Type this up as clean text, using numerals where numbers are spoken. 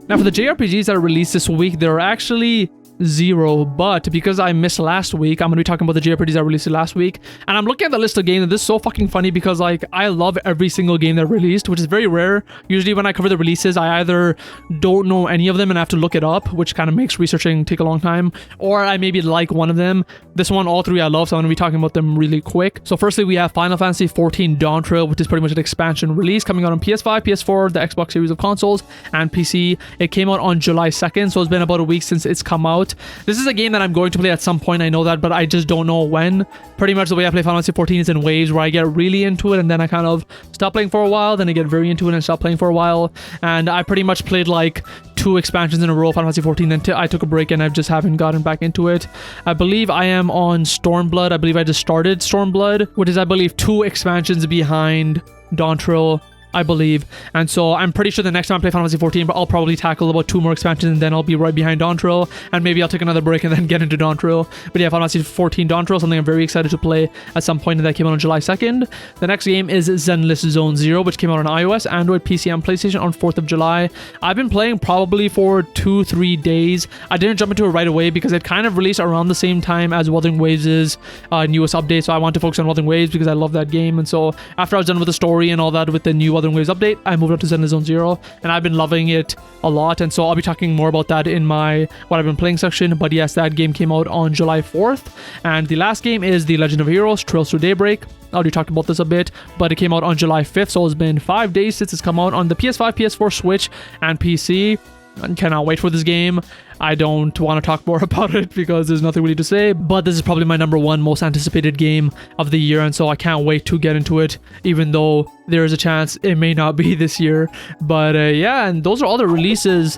Now for the JRPGs that are released this week, there are actually 0, but because I missed last week, I'm going to be talking about the JRPGs that released last week. And I'm looking at the list of games, and this is so fucking funny because like I love every single game that released, which is very rare. Usually when I cover the releases, I either don't know any of them and I have to look it up, which kind of makes researching take a long time, or I maybe like one of them. This one, all three I love, so I'm going to be talking about them really quick. So firstly, we have Final Fantasy XIV Dawn Trail, which is pretty much an expansion release coming out on PS5, PS4, the Xbox series of consoles, and PC. It came out on July 2nd, so it's been about a week since it's come out. This is a game that I'm going to play at some point, I know that, but I just don't know when. Pretty much the way I play Final Fantasy XIV is in waves, where I get really into it and then I kind of stop playing for a while, then I get very into it and stop playing for a while. And I pretty much played like 2 expansions in a row of Final Fantasy XIV, then I took a break and I just haven't gotten back into it. I believe I am on Stormblood. I believe I just started Stormblood, which is I believe 2 expansions behind Dawn Trail, I believe. And so I'm pretty sure the next time I play Final Fantasy XIV, I'll probably tackle about 2 more expansions and then I'll be right behind Dawn Trail, and maybe I'll take another break and then get into Dawn Trail. But yeah, Final Fantasy XIV Dawn Trail, something I'm very excited to play at some point, and that came out on July 2nd. The next game is Zenless Zone Zero, which came out on iOS, Android, PC, and PlayStation on 4th of July. I've been playing probably for 2-3 days. I didn't jump into it right away because it kind of released around the same time as Wuthering Waves' newest update, so I want to focus on Wuthering Waves because I love that game. And so after I was done with the story and all that with the new Wuthering Waves update, I moved up to Zenless Zone Zero, and I've been loving it a lot, and so I'll be talking more about that in my what I've been playing section. But yes, that game came out on July 4th, and the last game is The Legend of Heroes Trails Through Daybreak. I already talked about this a bit, but it came out on July 5th, so it's been 5 days since it's come out on the PS5, PS4, Switch, and PC. I cannot wait for this game. I don't want to talk more about it because there's nothing really to say, but this is probably my #1 most anticipated game of the year, and so I can't wait to get into it, even though there is a chance it may not be this year. But yeah, and those are all the releases